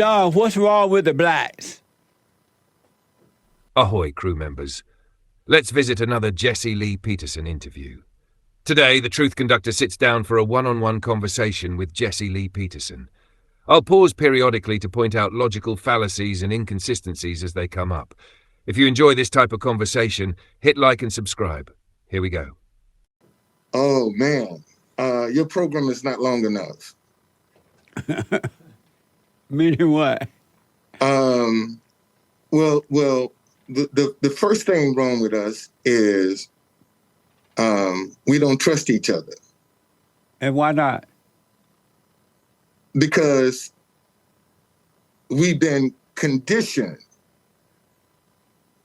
Dog, what's wrong with the blacks? Ahoy, crew members. Let's visit another Jesse Lee Peterson interview. Today, the Truth Conductor sits down for a one-on-one conversation with Jesse Lee Peterson. I'll pause periodically to point out logical fallacies and inconsistencies as they come up. If you enjoy this type of conversation, hit like and subscribe. Here we go. Oh, man. Your program is not long enough. Meaning what? Well, the first thing wrong with us is we don't trust each other. And why not? Because we've been conditioned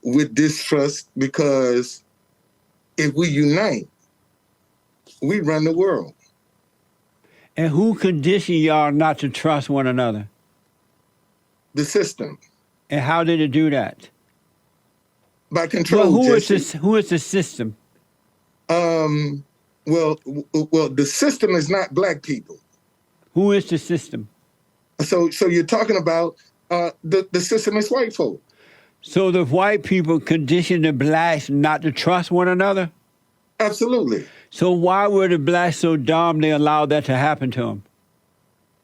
with distrust, because if we unite, we run the world. And who conditioned y'all not to trust one another? The system. And how did it do that? By control. Well, who is the system? Well, the system is not black people. Who is the system? So you're talking about the system is white folk. So the white people conditioned the blacks not to trust one another? Absolutely. So why were the blacks so dumb they allowed that to happen to them?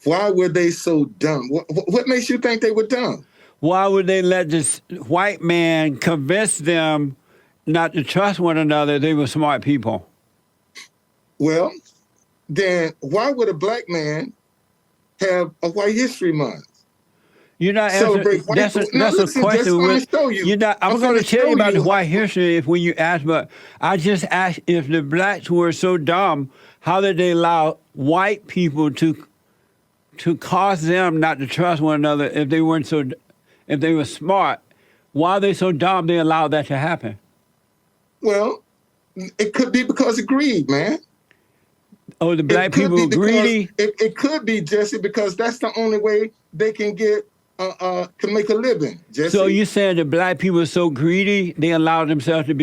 Why were they so dumb? What makes you think they were dumb? Why would they let this white man convince them not to trust one another? They were smart people. Well, then why would a black man have a White History Month? You're not answering. That's a question. I'm going to tell you about the white history when you ask, but I just asked if the blacks were so dumb, how did they allow white people to cause them not to trust one another if they were smart? Why are they so dumb they allowed that to happen? Well, it could be because of greed, man. Oh, the black people were greedy? It could be, Jesse, because that's the only way they can can make a living, Jesse. So you saying the black people are so greedy they allowed themselves to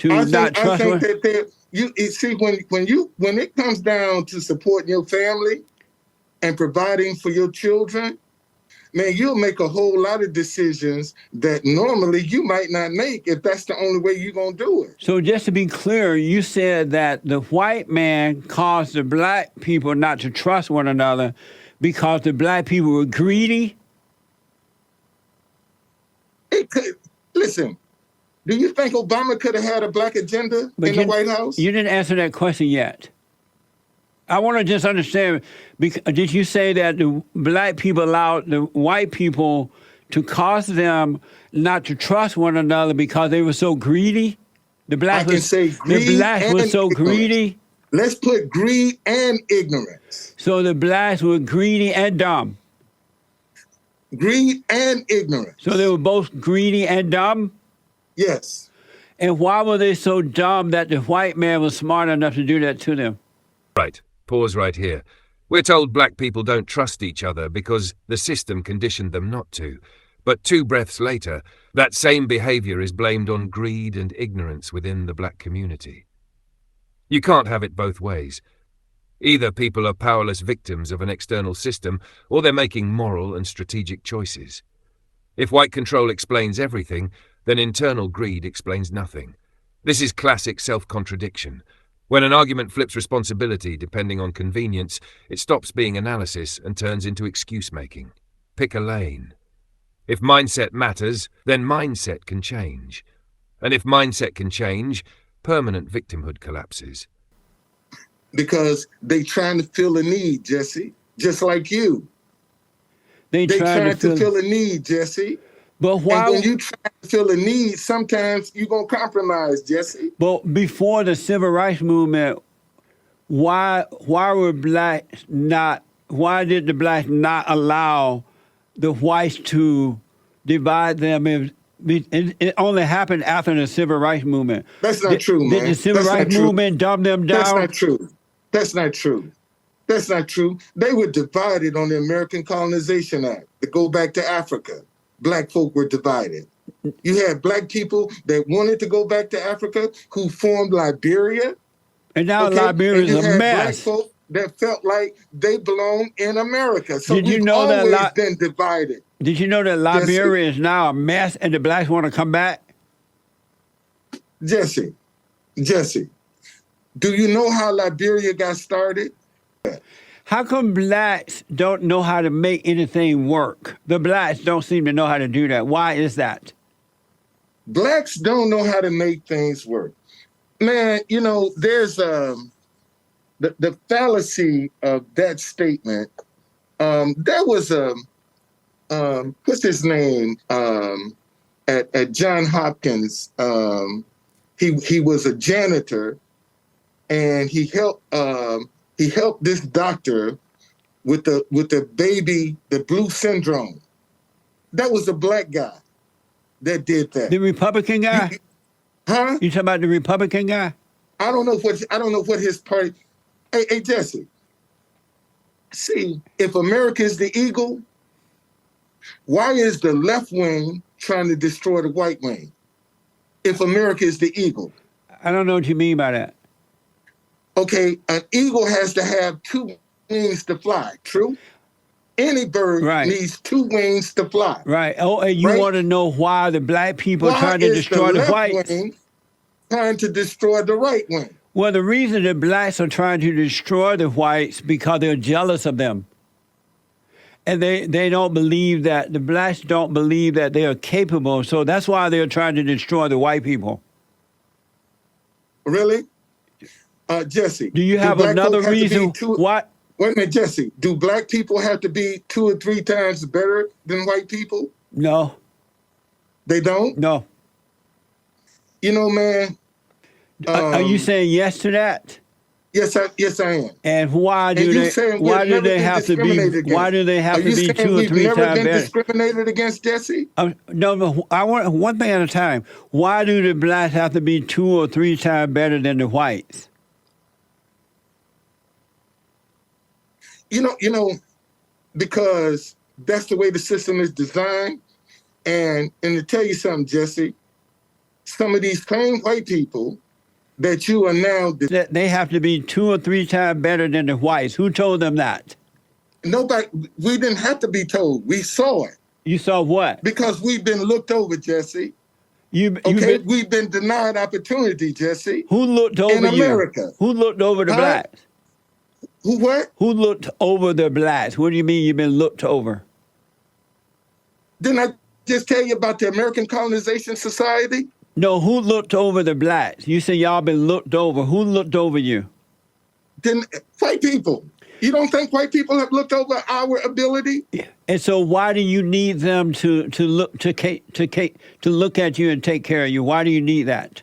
not trust one? I think that you see, when it comes down to supporting your family and providing for your children, man, you'll make a whole lot of decisions that normally you might not make if that's the only way you're going to do it. So just to be clear, you said that the white man caused the black people not to trust one another because the black people were greedy? It could. Listen, do you think Obama could have had a black agenda in the White House? You didn't answer that question yet. I want to just understand, did you say that the black people allowed the white people to cause them not to trust one another because they were so greedy? The blacks were so greedy? Let's put greed and ignorance. So the blacks were greedy and dumb? Greed and ignorance. So they were both greedy and dumb? Yes. And why were they so dumb that the white man was smart enough to do that to them? Right. Pause right here. We're told black people don't trust each other because the system conditioned them not to. But 2 breaths later, that same behavior is blamed on greed and ignorance within the black community. You can't have it both ways. Either people are powerless victims of an external system, or they're making moral and strategic choices. If white control explains everything, then internal greed explains nothing. This is classic self-contradiction. When an argument flips responsibility depending on convenience, it stops being analysis and turns into excuse-making. Pick a lane. If mindset matters, then mindset can change. And if mindset can change, permanent victimhood collapses. Because they trying to fill a need, Jesse, just like you. They trying to fill a need, Jesse. But why? And when you try to fill a need, sometimes you're going to compromise, Jesse. But before the civil rights movement, why did the blacks not allow the whites to divide them? It only happened after the civil rights movement. That's not true, man. Did the civil rights movement dumb them down? That's not true. That's not true. That's not true. They were divided on the American Colonization Act to go back to Africa. Black folk were divided. You had black people that wanted to go back to Africa who formed Liberia. And now Liberia is a mess. that felt like they belong in America. So Did you we've know always been divided. Did you know that Liberia is now a mess and the blacks want to come back? Jesse, do you know how Liberia got started? How come blacks don't know how to make anything work? The blacks don't seem to know how to do that. Why is that? Blacks don't know how to make things work. Man, you know, there's the fallacy of that statement. There was what's his name at Johns Hopkins. He was a janitor, and he helped this doctor with the baby, the blue syndrome. That was a black guy that did that. The Republican guy? Huh? You talking about the Republican guy? I don't know what his party. Hey, Jesse. See, if America is the eagle, why is the left wing trying to destroy the white wing? If America is the eagle. I don't know what you mean by that. Okay, an eagle has to have two wings to fly, true? Any bird needs two wings to fly. Right. Oh, and you want to know why the black people are trying to destroy the whites? Wing trying to destroy the right wing? Well, the reason the blacks are trying to destroy the whites because they're jealous of them. And they don't believe that, the blacks don't believe that they are capable. So that's why they're trying to destroy the white people. Really? Jesse. Do you have another reason? What? Wait a minute, Jesse. Do black people have to be 2 or 3 times better than white people? No. They don't? No. You know, man. Are you saying yes to that? Yes, I am. And why do they have to be 2 or 3 times better? Never been discriminated against, Jesse? No. I want one thing at a time. Why do the blacks have to be 2 or 3 times better than the whites? You know, because that's the way the system is designed. And to tell you something, Jesse, some of these same white people that you are now... They have to be 2 or 3 times better than the whites. Who told them that? Nobody. We didn't have to be told. We saw it. You saw what? Because we've been looked over, Jesse. We've been denied opportunity, Jesse. Who looked over in America? Who looked over the blacks? Who what? Who looked over the blacks? What do you mean you've been looked over? Didn't I just tell you about the American Colonization Society? No, who looked over the blacks? You say y'all been looked over. Who looked over you? White people. You don't think white people have looked over our ability? And so why do you need them to look at you and take care of you? Why do you need that?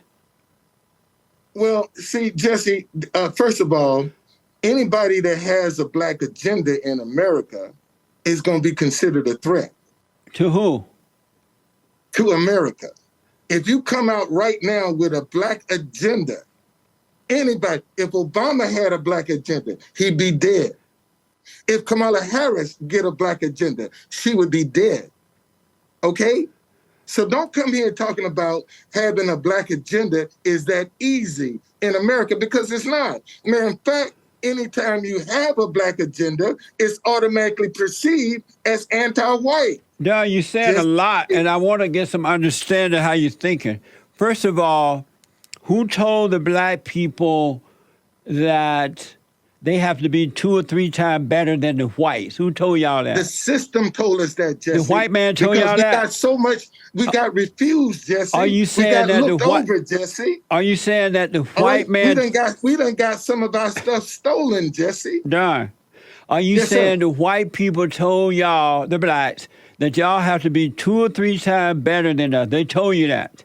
Well, see, Jesse, first of all, anybody that has a black agenda in America is going to be considered a threat. To who? To America. If you come out right now with a black agenda, anybody, if Obama had a black agenda, he'd be dead. If Kamala Harris get a black agenda, she would be dead. Okay? So don't come here talking about having a black agenda is that easy in America, because it's not. Man, in fact, anytime you have a black agenda, it's automatically perceived as anti-white. No, you're saying a lot, and I want to get some understanding of how you're thinking. First of all, who told the black people that they have to be 2 or 3 times better than the whites? Who told y'all that? The system told us that, Jesse. The white man told y'all that? We got refused, Jesse. Are you saying that the white over, Jesse? Are you saying that the white man? We done got some of our stuff stolen, Jesse. Darn. Are you saying the white people told y'all, the blacks, that y'all have to be 2 or 3 times better than us? They told you that.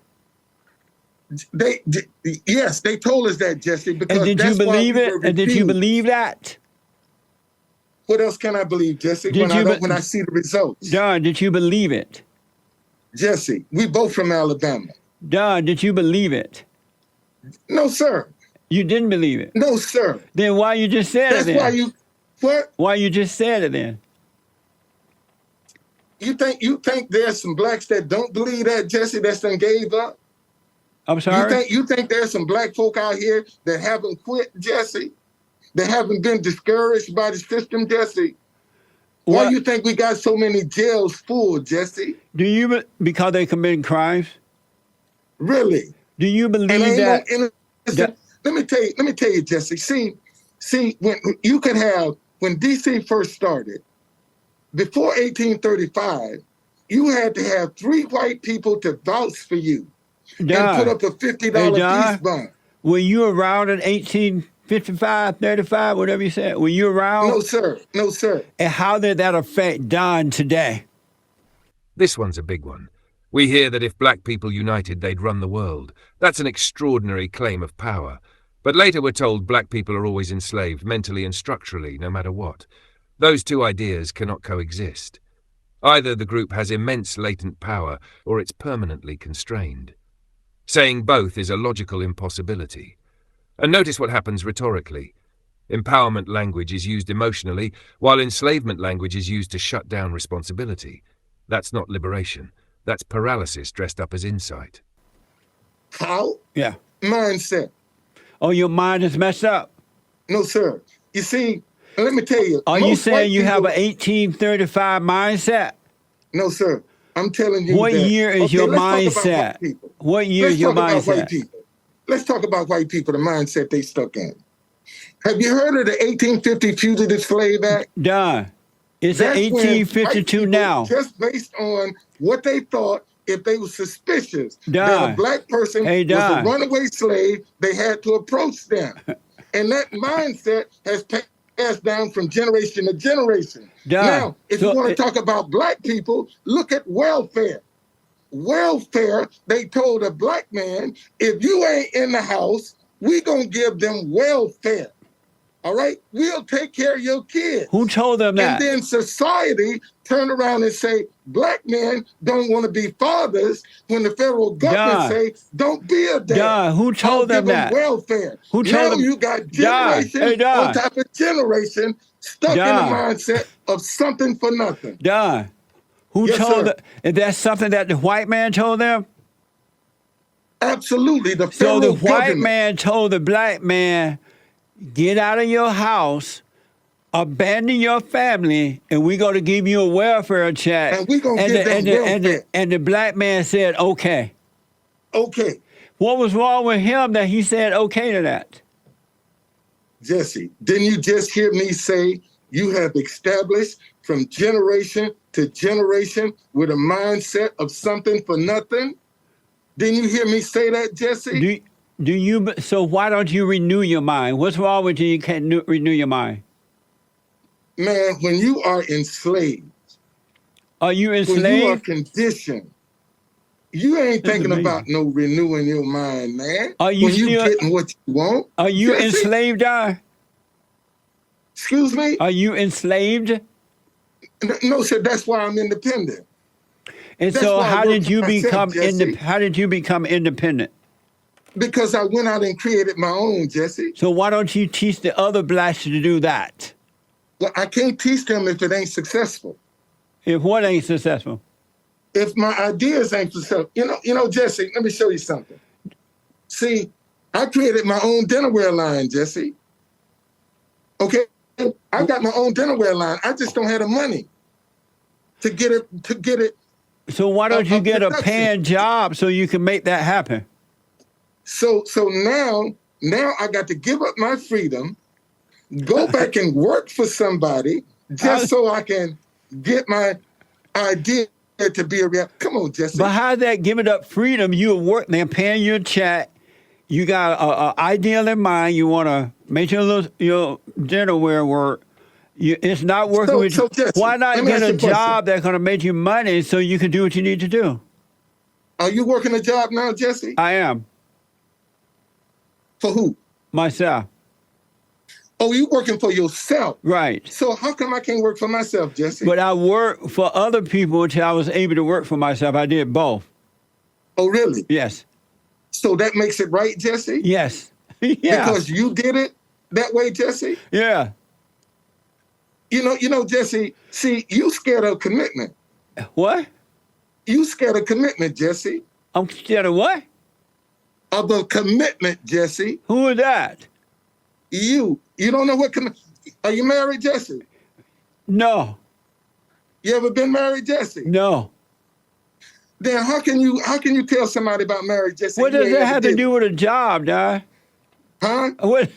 Yes, they told us that, Jesse. Because and did you believe it? And did you believe that? What else can I believe, Jesse? When I see the results. Darn, did you believe it? Jesse, we both from Alabama. Darn, did you believe it? No, sir. You didn't believe it? No, sir. Then why you just said it then? That's why you, what? Why you just said it then? You think there's some blacks that don't believe that, Jesse, that's done gave up? I'm sorry? You think there's some black folk out here that haven't quit, Jesse? They haven't been discouraged by the system, Jesse. Why do you think we got so many jails full, Jesse? Because they committing crimes? Really? Do you believe that? Let me tell you, Jesse. See, when you could have, when DC first started, before 1835, you had to have 3 white people to vouch for you and put up a $50 peace bond. Were you around in 1855, 35, whatever you said? Were you around? No, sir. No, sir. And how did that affect Don today? This one's a big one. We hear that if black people united, they'd run the world. That's an extraordinary claim of power. But later we're told black people are always enslaved, mentally and structurally, no matter what. Those two ideas cannot coexist. Either the group has immense latent power, or it's permanently constrained. Saying both is a logical impossibility. And notice what happens rhetorically. Empowerment language is used emotionally, while enslavement language is used to shut down responsibility. That's not liberation. That's paralysis dressed up as insight. How? Yeah. Mindset. Oh, your mind is messed up? No, sir. You see, let me tell you. Are you saying you have an 1835 mindset? No, sir. I'm telling you. What year is your mindset? What year is your mindset? Let's talk about white people, the mindset they stuck in. Have you heard of the 1850 Fugitive Slave Act? Done. It's 1852 now. Just based on what they thought, if they were suspicious that a black person was a runaway slave, they had to approach them. And that mindset has passed down from generation to generation. Now, if you want to talk about black people, look at welfare. Welfare, they told a black man, if you ain't in the house, we gonna give them welfare. All right? We'll take care of your kids. Who told them that? And then society turned around and say, black men don't want to be fathers when the federal government say, don't be a dad. Who told them that? Welfare. Who told them? You got generation on top of generation stuck in the mindset of something for nothing. Who told them? Is that something that the white man told them? Absolutely. So the white man told the black man, get out of your house, abandon your family, and we're going to give you a welfare check. And we're going to give them welfare. And the black man said, okay. Okay. What was wrong with him that he said okay to that? Jesse, didn't you just hear me say you have established from generation to generation with a mindset of something for nothing? Didn't you hear me say that, Jesse? So why don't you renew your mind? What's wrong with you? You can't renew your mind. Man, when you are enslaved. Are you enslaved? When you are conditioned. You ain't thinking about no renewing your mind, man. Are you getting what you want? Are you enslaved, Excuse me? Are you enslaved? No, sir. That's why I'm independent. And so how did you become independent? Because I went out and created my own, Jesse. So why don't you teach the other blacks to do that? Well, I can't teach them if it ain't successful. If what ain't successful? If my ideas ain't successful. You know, Jesse, let me show you something. See, I created my own dinnerware line, Jesse. Okay? I got my own dinnerware line. I just don't have the money to get it. So why don't you get a paying job so you can make that happen? So now I got to give up my freedom, go back and work for somebody just so I can get my idea to be a reality. Come on, Jesse. But how's that giving up freedom? You work, they're paying you a check. You got an ideal in mind. You want to make your dinnerware work. It's not working with you. Jesse, why not get a job that's going to make you money so you can do what you need to do? Are you working a job now, Jesse? I am. For who? Myself. Oh, you working for yourself? Right. So how come I can't work for myself, Jesse? But I work for other people until I was able to work for myself. I did both. Oh, really? Yes. So that makes it right, Jesse? Yes. Yeah. Because you did it that way, Jesse? Yeah. You know, Jesse, see, you scared of commitment. What? You scared of commitment, Jesse. I'm scared of what? Of a commitment, Jesse. Who is that? you don't know what are you married, Jesse? No. You ever been married, Jesse? No. Then how can you tell somebody about marriage, Jesse? What does that have to do with a job, Don? Huh? What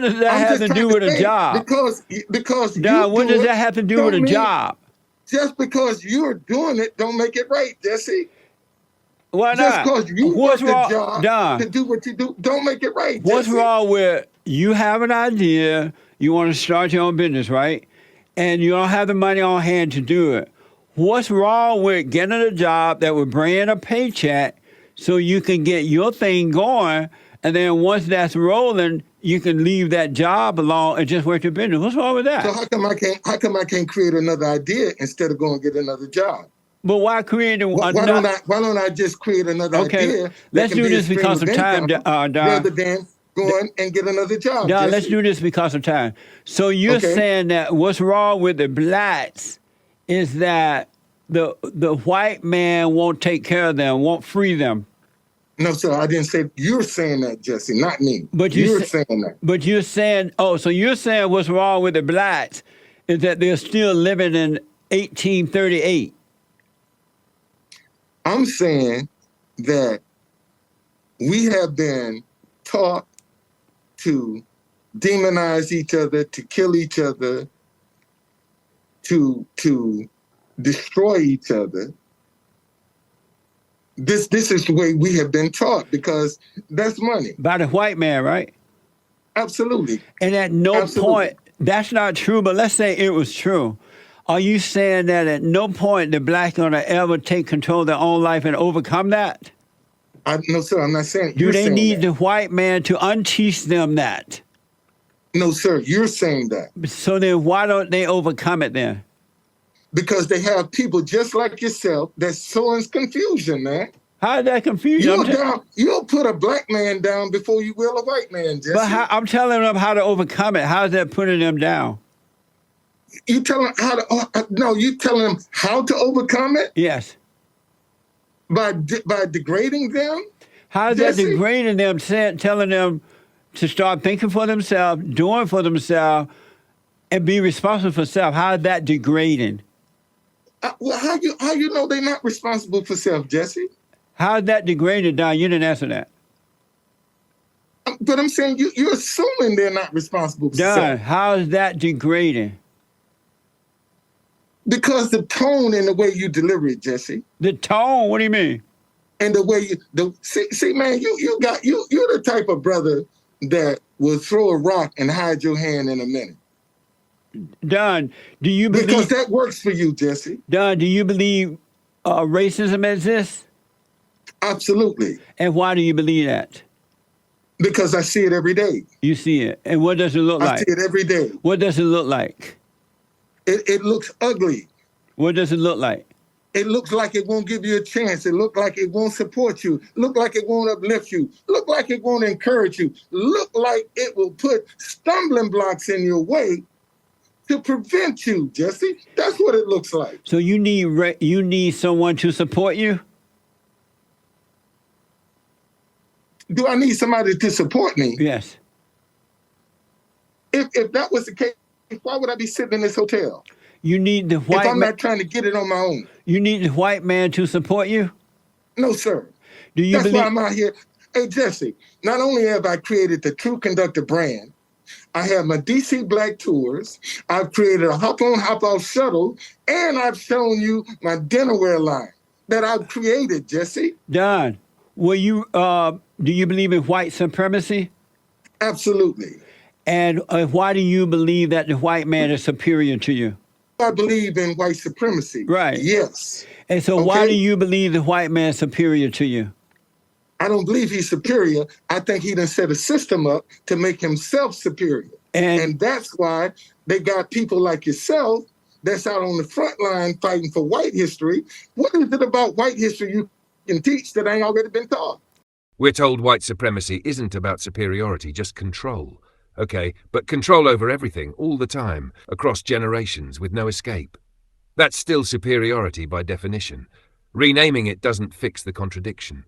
does that have to do with a job? Because Don, what does that have to do with a job? Just because you're doing it don't make it right, Jesse. Why not? Just because you What's work wrong, a job Don, to do what you do don't make it right, What's Jesse. wrong with you have an idea, you want to start your own business, right? And you don't have the money on hand to do it. What's wrong with getting a job that would bring in a paycheck so you can get your thing going, and then once that's rolling, you can leave that job alone and just work your business? What's wrong with that? So how come I can't create another idea instead of going to get another job? But why create why don't I just create another idea? Let's do this because of time, Don. Rather than going and get another job. Don, let's do this because of time. So you're saying that what's wrong with the blacks is that the white man won't take care of them, won't free them. No, sir, I didn't say. You're saying that, Jesse, not me. But you're saying that. But you're saying, so you're saying what's wrong with the blacks is that they're still living in 1838. I'm saying that we have been taught to demonize each other, to kill each other, to destroy each other. This is the way we have been taught because that's money. By the white man, right? Absolutely. And at no point, that's not true, but let's say it was true. Are you saying that at no point the blacks going to ever take control of their own life and overcome that? No, sir, I'm not saying. Do they need the white man to unteach them that? No, sir, you're saying that. So then why don't they overcome it then? Because they have people just like yourself that's sowing confusion, man. How is that confusion? You'll put a black man down before you will a white man, Jesse. But I'm telling them how to overcome it. How is that putting them down? You tell them how to? No, you telling them how to overcome it? Yes. By degrading them? How is that degrading them? Telling them to start thinking for themselves, doing for themselves, and be responsible for self. How is that degrading? Well, how you know they're not responsible for self, Jesse? How is that degrading, Don? You didn't answer that. But I'm saying you're assuming they're not responsible for self. Don, how is that degrading? Because the tone and the way you deliver it, Jesse. The tone? What do you mean? And the way see, man, you're the type of brother that will throw a rock and hide your hand in a minute. Don, do you believe... Because that works for you, Jesse. Don, do you believe racism exists? Absolutely. And why do you believe that? Because I see it every day. You see it. And what does it look like? I see it every day. What does it look like? It looks ugly. What does it look like? It looks like it won't give you a chance. It looks like it won't support you. Look like it won't uplift you. Look like it won't encourage you. Look like it will put stumbling blocks in your way to prevent you, Jesse. That's what it looks like. So you need someone to support you? Do I need somebody to support me? Yes. If that was the case, why would I be sitting in this hotel? You need the white man. If I'm not trying to get it on my own. You need the white man to support you? No, sir. That's why I'm out here. Hey, Jesse, not only have I created the True Conductor brand, I have my DC Black tours, I've created a hop-on, hop-off shuttle, and I've shown you my dinnerware line that I've created, Jesse. Don, do you believe in white supremacy? Absolutely. And why do you believe that the white man is superior to you? I believe in white supremacy. Right. Yes. And so why do you believe the white man is superior to you? I don't believe he's superior. I think he done set a system up to make himself superior. And that's why they got people like yourself that's out on the front line fighting for white history. What is it about white history you can teach that ain't already been taught? We're told white supremacy isn't about superiority, just control. Okay, but control over everything, all the time, across generations, with no escape. That's still superiority by definition. Renaming it doesn't fix the contradiction.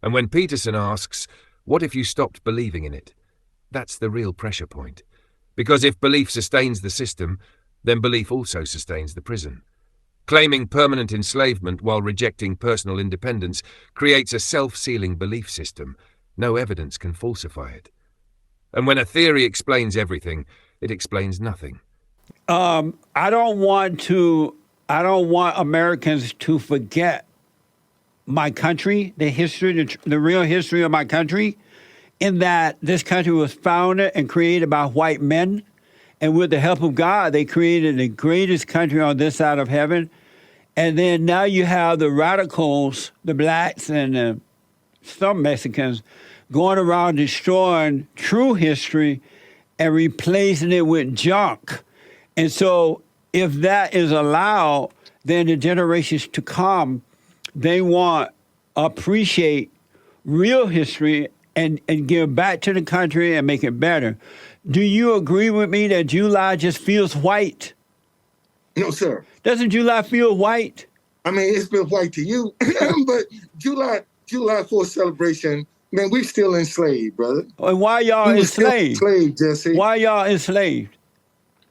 And when Peterson asks, what if you stopped believing in it? That's the real pressure point. Because if belief sustains the system, then belief also sustains the prison. Claiming permanent enslavement while rejecting personal independence creates a self-sealing belief system. No evidence can falsify it. And when a theory explains everything, it explains nothing. I don't want Americans to forget my country, the history, the real history of my country, in that this country was founded and created by white men. And with the help of God, they created the greatest country on this side of heaven. And then now you have the radicals, the blacks and some Mexicans, going around destroying true history and replacing it with junk. And so if that is allowed, then the generations to come, they want to appreciate real history and give back to the country and make it better. Do you agree with me that July just feels white? No, sir. Doesn't July feel white? I mean, it's been white to you, but July 4th celebration, man, we still enslaved, brother. And why y'all enslaved? Enslaved, Jesse. Why y'all enslaved?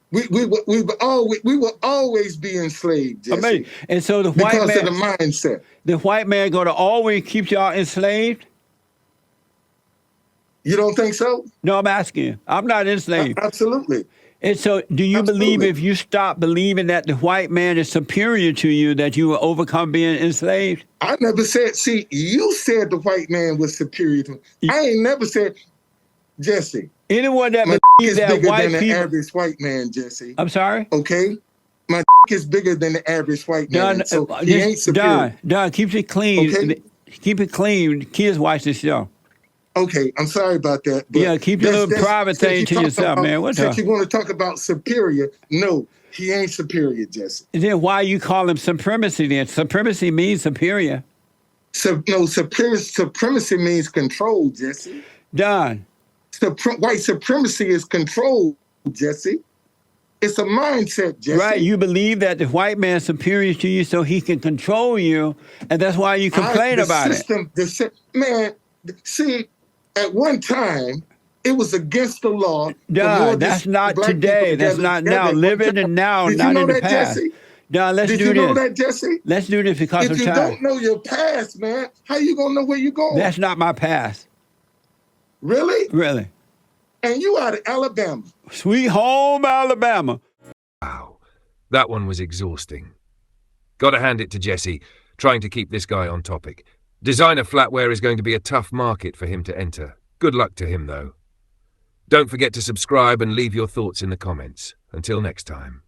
We will always be enslaved, Jesse. Amazing. And so the white man, because of the mindset. The white man going to always keep y'all enslaved? You don't think so? No, I'm asking you. I'm not enslaved. Absolutely. And so do you believe if you stop believing that the white man is superior to you, that you will overcome being enslaved? I never said, see, you said the white man was superior to me. I ain't never said, Jesse. Anyone that believes that white people... the average white man, Jesse. I'm sorry? Okay? My is bigger than the average white man, so he ain't superior. Don, keep it clean. Okay? Keep it clean. Kids watch this show. Okay, I'm sorry about that. But yeah, keep your little private thing to yourself, man. What since you want to talk about superior, no, he ain't superior, Jesse. Then why you call him supremacy then? Supremacy means superior. Supremacy means control, Jesse. Don. White supremacy is control, Jesse. It's a mindset, Jesse. Right, you believe that the white man's superior to you so he can control you, and that's why you complain about it. Man, see, at one time, it was against the law. Don, that's not today. That's not now. Live in the now, not in the past. Don, let's do this. Did you know that, Jesse? Let's do this because of time. If you don't know your past, man, how you going to know where you're going? That's not my past. Really? Really. And you out of Alabama. Sweet home Alabama. Wow. That one was exhausting. Gotta hand it to Jesse, trying to keep this guy on topic. Designer flatware is going to be a tough market for him to enter. Good luck to him, though. Don't forget to subscribe and leave your thoughts in the comments. Until next time.